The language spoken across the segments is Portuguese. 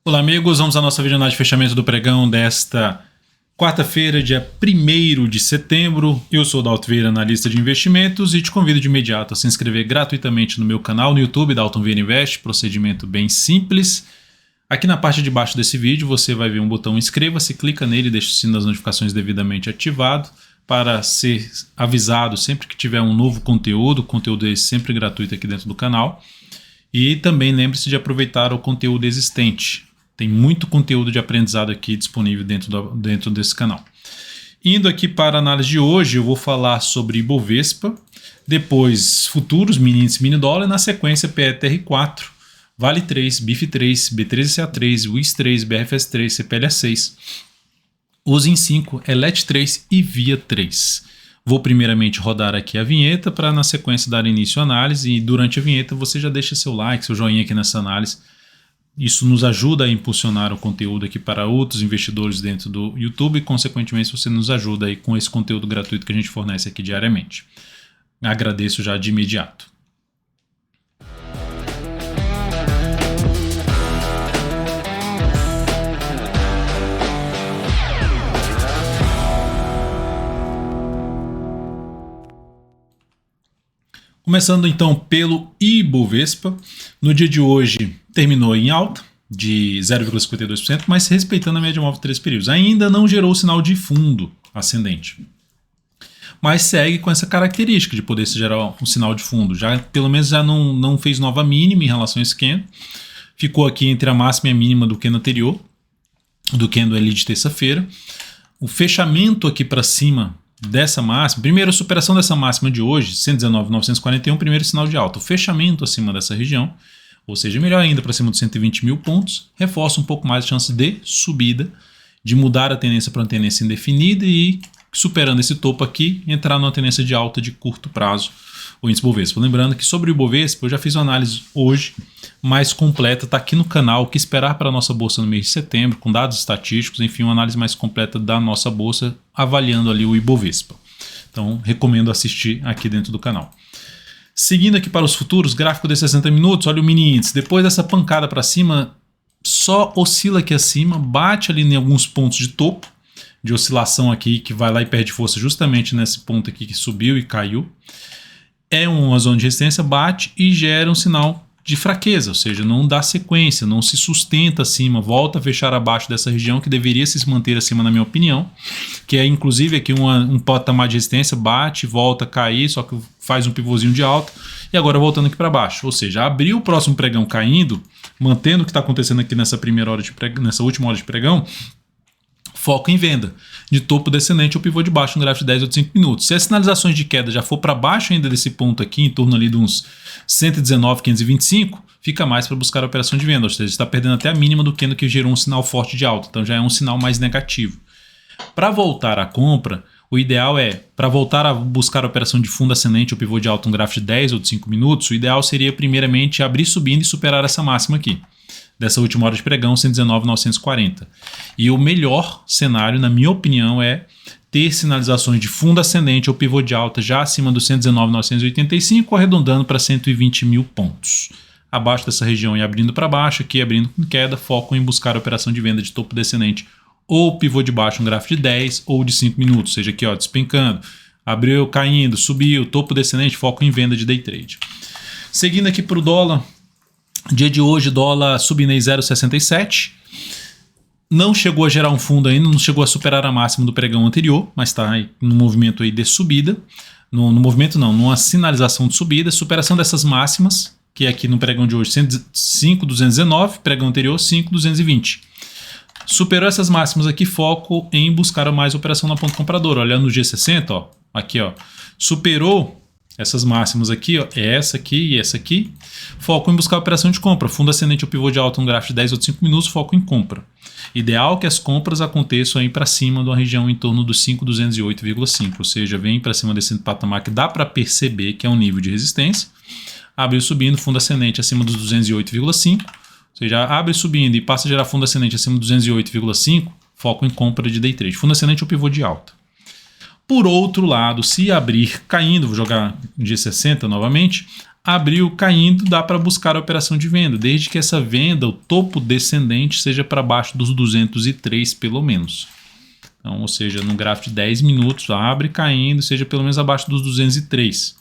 Olá amigos, vamos à nossa videoanálise de fechamento do pregão desta quarta-feira, dia 1º de setembro. Eu sou o Dalton Vieira, analista de investimentos, e te convido de imediato a se inscrever gratuitamente no meu canal no YouTube, Dalton Vieira Invest, procedimento bem simples. Aqui na parte de baixo desse vídeo você vai ver um botão inscreva-se, clica nele e deixa o sino das notificações devidamente ativado para ser avisado sempre que tiver um novo conteúdo esse sempre gratuito aqui dentro do canal. E também lembre-se de aproveitar o conteúdo existente. Tem muito conteúdo de aprendizado aqui disponível dentro desse canal. Indo aqui para a análise de hoje, eu vou falar sobre Ibovespa, depois futuros, mini índice, mini dólar, e na sequência PETR4, Vale 3, BIF 3, B3CA3, WIS 3, BRFS 3, CPLA 6, USIN 5, ELET 3 e VIA 3. Vou primeiramente rodar aqui a vinheta para na sequência dar início à análise, e durante a vinheta você já deixa seu like, seu joinha aqui nessa análise. Isso nos ajuda a impulsionar o conteúdo aqui para outros investidores dentro do YouTube e, consequentemente, você nos ajuda aí com esse conteúdo gratuito que a gente fornece aqui diariamente. Agradeço já de imediato. Começando então pelo Ibovespa, no dia de hoje terminou em alta de 0,52%, mas respeitando a média móvel de 3 períodos. Ainda não gerou sinal de fundo ascendente, mas segue com essa característica de poder se gerar um sinal de fundo. Pelo menos já não fez nova mínima em relação a esse candle, ficou aqui entre a máxima e a mínima do candle anterior, do candle ali de terça-feira. O fechamento aqui para cima dessa máxima, primeiro a superação dessa máxima de hoje, 119.941, primeiro sinal de alta. O fechamento acima dessa região, ou seja, melhor ainda para cima dos 120 mil pontos, reforça um pouco mais a chance de subida, de mudar a tendência para uma tendência indefinida e, superando esse topo aqui, entrar numa tendência de alta de curto prazo, o índice Bovespa. Lembrando que sobre o Bovespa eu já fiz uma análise hoje mais completa, está aqui no canal, o que esperar para a nossa bolsa no mês de setembro, com dados estatísticos, enfim, uma análise mais completa da nossa bolsa, avaliando ali o Ibovespa. Então, recomendo assistir aqui dentro do canal. Seguindo aqui para os futuros, gráfico de 60 minutos, olha o mini índice. Depois dessa pancada para cima, só oscila aqui acima, bate ali em alguns pontos de topo, de oscilação aqui, que vai lá e perde força justamente nesse ponto aqui que subiu e caiu. É uma zona de resistência, bate e gera um sinal de fraqueza, ou seja, não dá sequência, não se sustenta acima, volta a fechar abaixo dessa região que deveria se manter acima, na minha opinião, que é inclusive aqui um patamar de resistência, bate, volta a cair, só que faz um pivôzinho de alta e agora voltando aqui para baixo, ou seja, abriu o próximo pregão caindo, mantendo o que está acontecendo aqui nessa última hora de pregão, foco em venda, de topo descendente ou pivô de baixo no gráfico de 10 ou de 5 minutos. Se as sinalizações de queda já for para baixo ainda desse ponto aqui, em torno ali de uns 119,525, fica mais para buscar a operação de venda, ou seja, está perdendo até a mínima do candle que gerou um sinal forte de alta, então já é um sinal mais negativo. Para voltar à compra, o ideal para voltar a buscar a operação de fundo ascendente ou pivô de alta no gráfico de 10 ou de 5 minutos, o ideal seria primeiramente abrir subindo e superar essa máxima aqui, dessa última hora de pregão, 119.940. E o melhor cenário, na minha opinião, é ter sinalizações de fundo ascendente ou pivô de alta já acima dos 119.985, arredondando para 120 mil pontos. Abaixo dessa região e abrindo para baixo, aqui abrindo com queda, foco em buscar a operação de venda de topo descendente ou pivô de baixo no gráfico de 10 ou de 5 minutos, seja aqui ó, despencando, abriu caindo, subiu, topo descendente, foco em venda de day trade. Seguindo aqui para o dólar, dia de hoje, dólar subindo em 0,67. Não chegou a gerar um fundo ainda, não chegou a superar a máxima do pregão anterior, mas está no movimento aí de subida. No movimento não, numa sinalização de subida. Superação dessas máximas, que é aqui no pregão de hoje, 5.219, pregão anterior 5.220. Superou essas máximas aqui, foco em buscar mais operação na ponta compradora. Olhando no G60, ó, aqui ó, superou essas máximas aqui, ó, essa aqui e essa aqui, foco em buscar a operação de compra, fundo ascendente ou pivô de alta no gráfico de 10 ou de 5 minutos, foco em compra. Ideal que as compras aconteçam aí para cima de uma região em torno dos 5.208,5, ou seja, vem para cima desse patamar que dá para perceber que é um nível de resistência, abre subindo, fundo ascendente acima dos 208,5, ou seja, abre subindo e passa a gerar fundo ascendente acima dos 208,5, foco em compra de day trade, fundo ascendente ou pivô de alta. Por outro lado, se abrir caindo, vou jogar G60 novamente, abriu caindo, dá para buscar a operação de venda, desde que essa venda, o topo descendente, seja para baixo dos 203 pelo menos. Então, ou seja, no gráfico de 10 minutos, abre caindo, seja pelo menos abaixo dos 203.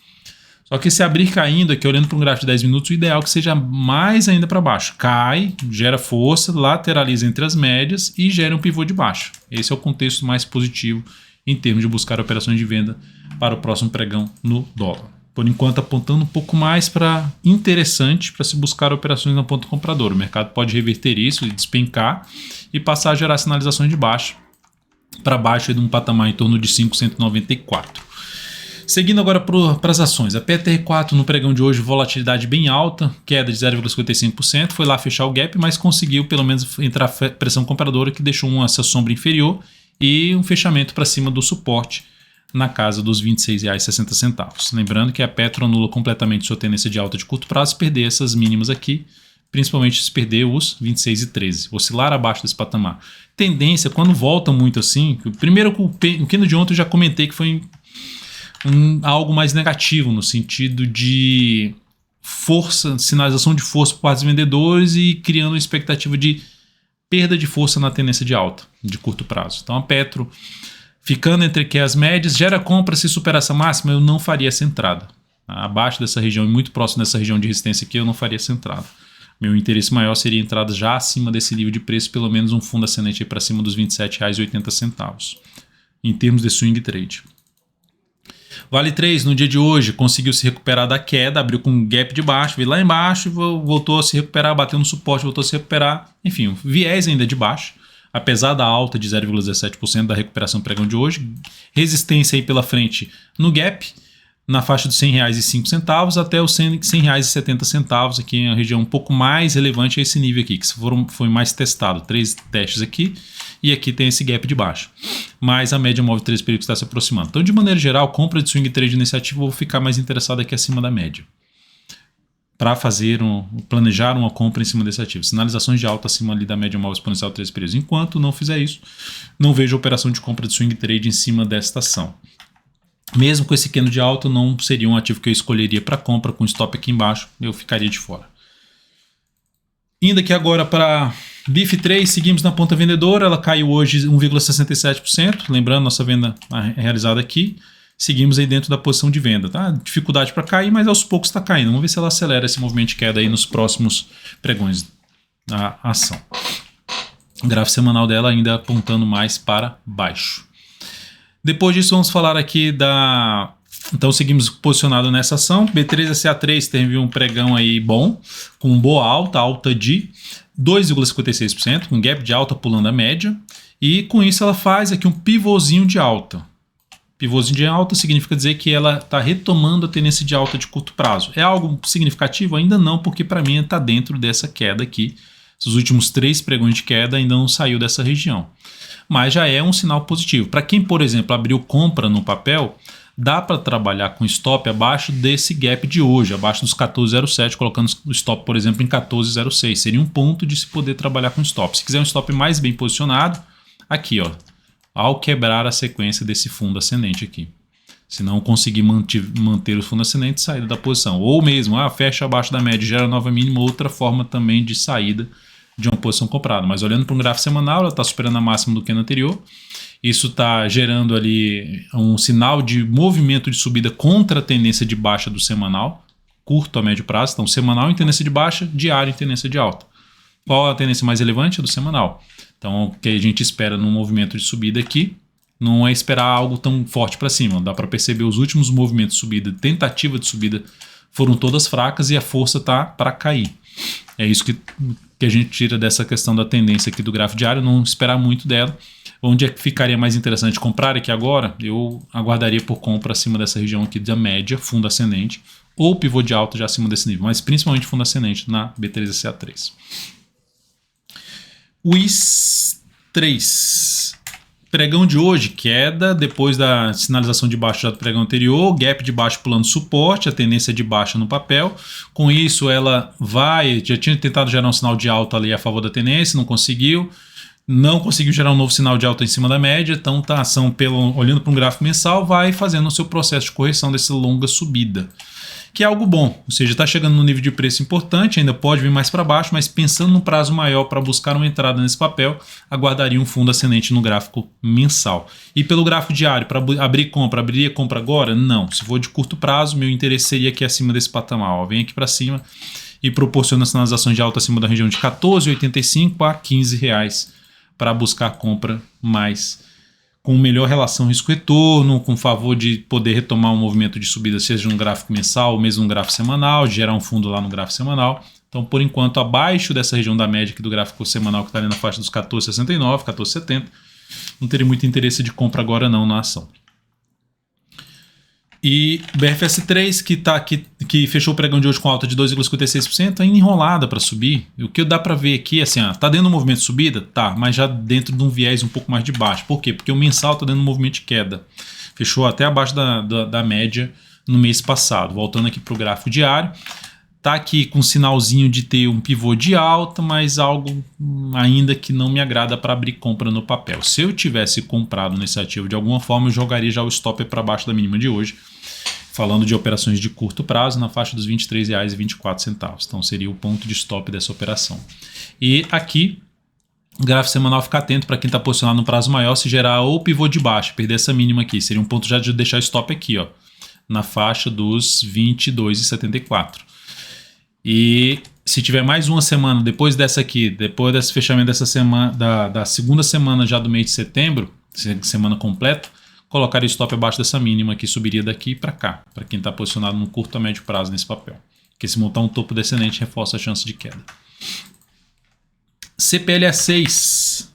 Só que se abrir caindo aqui, olhando para um gráfico de 10 minutos, o ideal é que seja mais ainda para baixo. Cai, gera força, lateraliza entre as médias e gera um pivô de baixo. Esse é o contexto mais positivo em termos de buscar operações de venda para o próximo pregão no dólar. Por enquanto, apontando um pouco mais para interessante para se buscar operações na ponta compradora. O mercado pode reverter isso e despencar e passar a gerar sinalizações de baixa para baixo de um patamar em torno de 5,194. Seguindo agora para as ações. A PTR4 no pregão de hoje, volatilidade bem alta, queda de 0,55%. Foi lá fechar o gap, mas conseguiu pelo menos entrar a pressão compradora que deixou essa sombra inferior e um fechamento para cima do suporte na casa dos R$ 26,60. Lembrando que a Petro anula completamente sua tendência de alta de curto prazo se perder essas mínimas aqui, principalmente se perder os 26,13, oscilar abaixo desse patamar. Tendência, quando volta muito assim, primeiro o candle de ontem eu já comentei que foi algo mais negativo, no sentido de força, sinalização de força por parte dos vendedores e criando uma expectativa de perda de força na tendência de alta de curto prazo. Então a Petro ficando entre aqui as médias, gera compra. Se superar essa máxima, eu não faria essa entrada. Abaixo dessa região e muito próximo dessa região de resistência aqui, eu não faria essa entrada. Meu interesse maior seria entrada já acima desse nível de preço, pelo menos um fundo ascendente para cima dos R$ 27,80, em termos de swing trade. Vale 3 no dia de hoje conseguiu se recuperar da queda, abriu com um gap de baixo, veio lá embaixo, voltou a se recuperar, bateu no suporte, voltou a se recuperar. Enfim, o viés ainda de baixo. Apesar da alta de 0,17% da recuperação pregão de hoje, resistência aí pela frente no gap, na faixa dos R$ 100,05 até os R$ 100,70, aqui em uma região um pouco mais relevante a esse nível aqui, que foi mais testado, 3 testes aqui, e aqui tem esse gap de baixo. Mas a média móvel de 3 períodos está se aproximando. Então, de maneira geral, compra de swing trade nesse ativo, eu vou ficar mais interessado aqui acima da média, para planejar uma compra em cima desse ativo. Sinalizações de alta acima ali da média móvel exponencial 3 períodos. Enquanto não fizer isso, não vejo operação de compra de swing trade em cima desta ação. Mesmo com esse candle de alta, não seria um ativo que eu escolheria para compra com stop aqui embaixo, eu ficaria de fora. Indo aqui agora para BIF3, seguimos na ponta vendedora, ela caiu hoje 1,67%, lembrando nossa venda realizada aqui. Seguimos aí dentro da posição de venda, tá? Dificuldade para cair, mas aos poucos está caindo. Vamos ver se ela acelera esse movimento de queda aí nos próximos pregões da ação. O gráfico semanal dela ainda apontando mais para baixo. Depois disso, vamos falar aqui da... Então, seguimos posicionado nessa ação. B3SA3 teve um pregão aí bom, com boa alta de 2,56%, com gap de alta pulando a média. E com isso ela faz aqui um pivôzinho de alta. Pivôzinho de alta significa dizer que ela está retomando a tendência de alta de curto prazo. É algo significativo? Ainda não, porque para mim está dentro dessa queda aqui. Os últimos 3 pregões de queda ainda não saiu dessa região. Mas já é um sinal positivo. Para quem, por exemplo, abriu compra no papel, dá para trabalhar com stop abaixo desse gap de hoje, abaixo dos 14,07, colocando o stop, por exemplo, em 14,06. Seria um ponto de se poder trabalhar com stop. Se quiser um stop mais bem posicionado, aqui, ó, ao quebrar a sequência desse fundo ascendente aqui. Se não conseguir manter o fundo ascendente, saída da posição. Ou mesmo, fecha abaixo da média, gera nova mínima, outra forma também de saída de uma posição comprada. Mas olhando para um gráfico semanal, ela está superando a máxima do candle anterior. Isso está gerando ali um sinal de movimento de subida contra a tendência de baixa do semanal, curto a médio prazo. Então, semanal em tendência de baixa, diário em tendência de alta. Qual a tendência mais relevante? A do semanal. Então, o que a gente espera num movimento de subida aqui não é esperar algo tão forte para cima. Dá para perceber os últimos movimentos de subida, tentativa de subida, foram todas fracas e a força está para cair. É isso que a gente tira dessa questão da tendência aqui do gráfico diário, não esperar muito dela. Onde é que ficaria mais interessante comprar aqui agora? Eu aguardaria por compra acima dessa região aqui da média, fundo ascendente, ou pivô de alta já acima desse nível, mas principalmente fundo ascendente na B3SA3. WIS3. Pregão de hoje, queda depois da sinalização de baixo já do pregão anterior, gap de baixo pulando suporte, a tendência de baixa no papel. Com isso ela já tinha tentado gerar um sinal de alta ali a favor da tendência, não conseguiu gerar um novo sinal de alta em cima da média, então a ação, olhando para um gráfico mensal, vai fazendo o seu processo de correção dessa longa subida. que é algo bom, ou seja, está chegando num nível de preço importante, ainda pode vir mais para baixo, mas pensando no prazo maior para buscar uma entrada nesse papel, aguardaria um fundo ascendente no gráfico mensal. E pelo gráfico diário, para abrir compra, abriria compra agora? Não, se for de curto prazo, meu interesse seria aqui acima desse patamar, ó, vem aqui para cima e proporciona sinalizações de alta acima da região de R$ 14,85 a R$ 15 para buscar compra mais com melhor relação risco-retorno, com favor de poder retomar um movimento de subida, seja no gráfico mensal ou mesmo no gráfico semanal, de gerar um fundo lá no gráfico semanal. Então, por enquanto, abaixo dessa região da média aqui do gráfico semanal, que está ali na faixa dos 14,69, 14,70, não teria muito interesse de compra agora não na ação. E BRFS3, que fechou o pregão de hoje com alta de 2,56%, ainda enrolada para subir. O que dá para ver aqui é assim, tá dentro do movimento de subida? Tá, mas já dentro de um viés um pouco mais de baixo. Por quê? Porque o mensal está dentro do movimento de queda. Fechou até abaixo da média no mês passado. Voltando aqui para o gráfico diário, tá aqui com um sinalzinho de ter um pivô de alta, mas algo ainda que não me agrada para abrir compra no papel. Se eu tivesse comprado nesse ativo de alguma forma, eu jogaria já o stop para baixo da mínima de hoje, falando de operações de curto prazo na faixa dos R$ 23,24. Então seria o ponto de stop dessa operação. E aqui, gráfico semanal, ficar atento para quem está posicionado no prazo maior, se gerar ou pivô de baixo, perder essa mínima aqui, seria um ponto já de deixar stop aqui, ó, na faixa dos R$ 22,74. E se tiver mais uma semana depois dessa aqui, depois desse fechamento dessa semana, da segunda semana já do mês de setembro, semana completa, colocaria stop abaixo dessa mínima que subiria daqui para cá, para quem está posicionado no curto a médio prazo nesse papel. Porque se montar um topo descendente, reforça a chance de queda. CPLA6.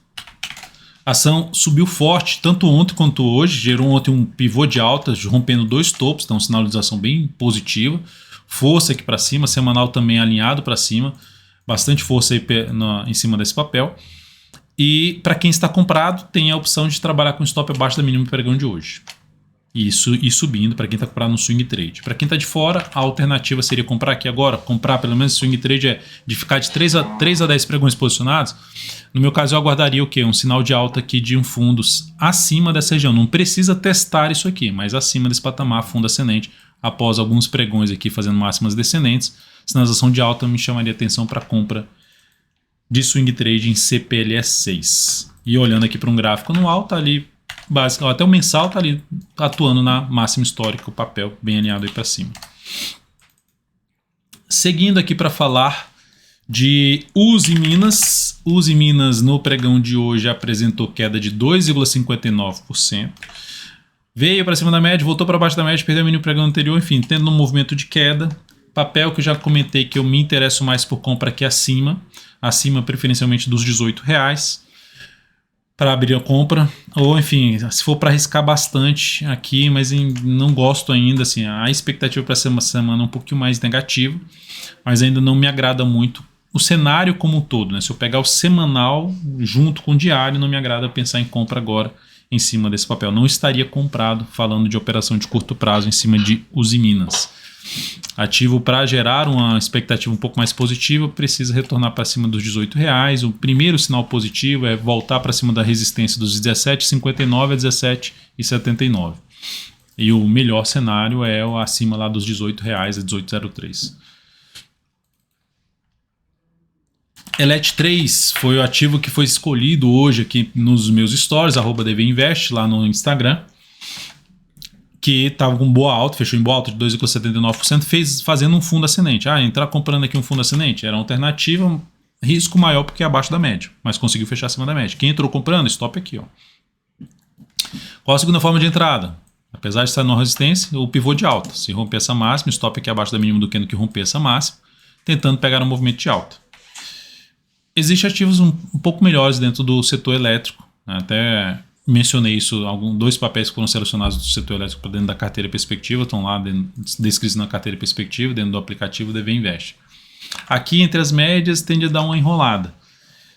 A ação subiu forte, tanto ontem quanto hoje, gerou ontem um pivô de alta, rompendo dois topos, então sinalização bem positiva. Força aqui para cima, semanal também alinhado para cima, bastante força aí em cima desse papel. E para quem está comprado, tem a opção de trabalhar com stop abaixo da mínima do pregão de hoje. Isso e subindo para quem está comprado no swing trade. Para quem está de fora, a alternativa seria comprar aqui agora. Comprar pelo menos swing trade é de ficar de 3 a 10 pregões posicionados. No meu caso, eu aguardaria o quê? Um sinal de alta aqui de um fundo acima dessa região. Não precisa testar isso aqui, mas acima desse patamar, fundo ascendente, após alguns pregões aqui fazendo máximas descendentes. Sinalização de alta me chamaria atenção para compra de swing trade em CPLS6. E olhando aqui para um gráfico anual, tá ali, básico, até o mensal tá ali atuando na máxima histórica, o papel bem alinhado aí para cima. Seguindo aqui para falar de Uzi Minas. Uzi Minas no pregão de hoje apresentou queda de 2,59%. Veio para cima da média, voltou para baixo da média, perdeu o mínimo pregão anterior, enfim, tendo um movimento de queda. Papel que eu já comentei que eu me interesso mais por compra aqui acima preferencialmente dos R$18 para abrir a compra, ou enfim, se for para arriscar bastante aqui, mas não gosto ainda, assim, a expectativa para essa semana é um pouquinho mais negativa, mas ainda não me agrada muito o cenário como um todo, né? Se eu pegar o semanal junto com o diário, não me agrada pensar em compra agora em cima desse papel, não estaria comprado falando de operação de curto prazo em cima de Uzi Minas. Ativo para gerar uma expectativa um pouco mais positiva, precisa retornar para cima dos R$18. O primeiro sinal positivo é voltar para cima da resistência dos 17,59 a 17,79. E o melhor cenário é acima lá dos R$18 a 18,03. Elet3 foi o ativo que foi escolhido hoje aqui nos meus stories, @dvinvest lá no Instagram, que estava com boa alta, fechou em boa alta de 2,79%, fazendo um fundo ascendente. Entrar comprando aqui um fundo ascendente era uma alternativa, risco maior porque é abaixo da média, mas conseguiu fechar acima da média. Quem entrou comprando, stop aqui, ó. Qual a segunda forma de entrada? Apesar de estar na resistência, o pivô de alta. Se romper essa máxima, stop aqui abaixo da mínima do que romper essa máxima, tentando pegar um movimento de alta. Existem ativos um pouco melhores dentro do setor elétrico, né? Até mencionei isso, dois papéis que foram selecionados do setor elétrico para dentro da carteira Perspectiva, estão lá descritos na carteira Perspectiva, dentro do aplicativo DV Invest. Aqui, entre as médias, tende a dar uma enrolada.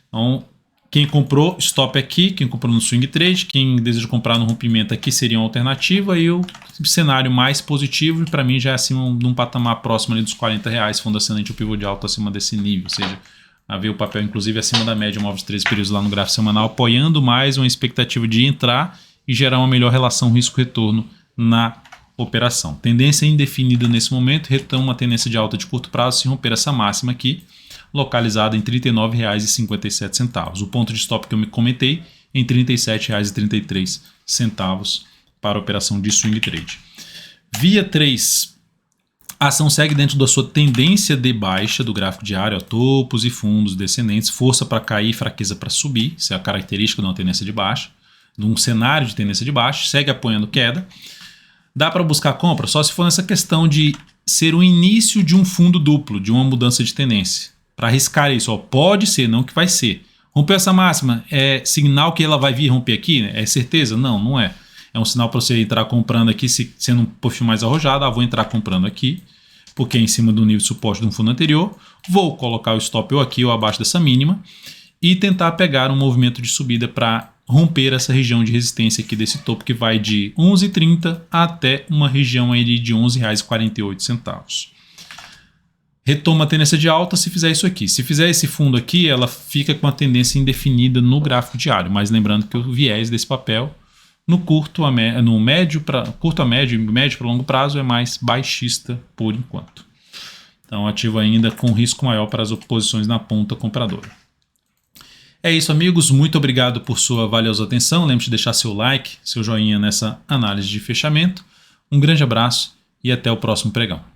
Então, quem comprou, stop aqui, quem comprou no swing trade, quem deseja comprar no rompimento aqui seria uma alternativa, e o cenário mais positivo, para mim, já é acima de um patamar próximo ali dos R$40, fundo ascendente ou pivô de alta acima desse nível, ou seja, a ver o papel inclusive acima da média móvel de 13 períodos lá no gráfico semanal, apoiando mais uma expectativa de entrar e gerar uma melhor relação risco-retorno na operação. Tendência indefinida nesse momento, retoma uma tendência de alta de curto prazo se romper essa máxima aqui, localizada em R$ 39,57. O ponto de stop que eu me comentei em R$ 37,33 para a operação de swing trade. Via 3, a ação segue dentro da sua tendência de baixa do gráfico diário, topos e fundos descendentes, força para cair, fraqueza para subir, isso é a característica de uma tendência de baixa, de um cenário de tendência de baixa, segue apoiando queda. Dá para buscar compra só se for nessa questão de ser o início de um fundo duplo, de uma mudança de tendência. Para arriscar isso, ó, pode ser, não que vai ser. Rompeu essa máxima, é sinal que ela vai vir romper aqui? Né? É certeza? Não, não é. É um sinal para você entrar comprando aqui, sendo um perfil mais arrojado. Vou entrar comprando aqui, porque é em cima do nível de suporte de um fundo anterior. Vou colocar o stop ou aqui ou abaixo dessa mínima e tentar pegar um movimento de subida para romper essa região de resistência aqui desse topo que vai de 11,30 até uma região aí de R$ 11,48. Retoma a tendência de alta se fizer isso aqui. Se fizer esse fundo aqui, ela fica com a tendência indefinida no gráfico diário, mas lembrando que o viés desse papel no curto a médio para longo prazo é mais baixista por enquanto. Então ativo ainda com risco maior para as posições na ponta compradora. É isso, amigos. Muito obrigado por sua valiosa atenção. Lembre-se de deixar seu like, seu joinha nessa análise de fechamento. Um grande abraço e até o próximo pregão.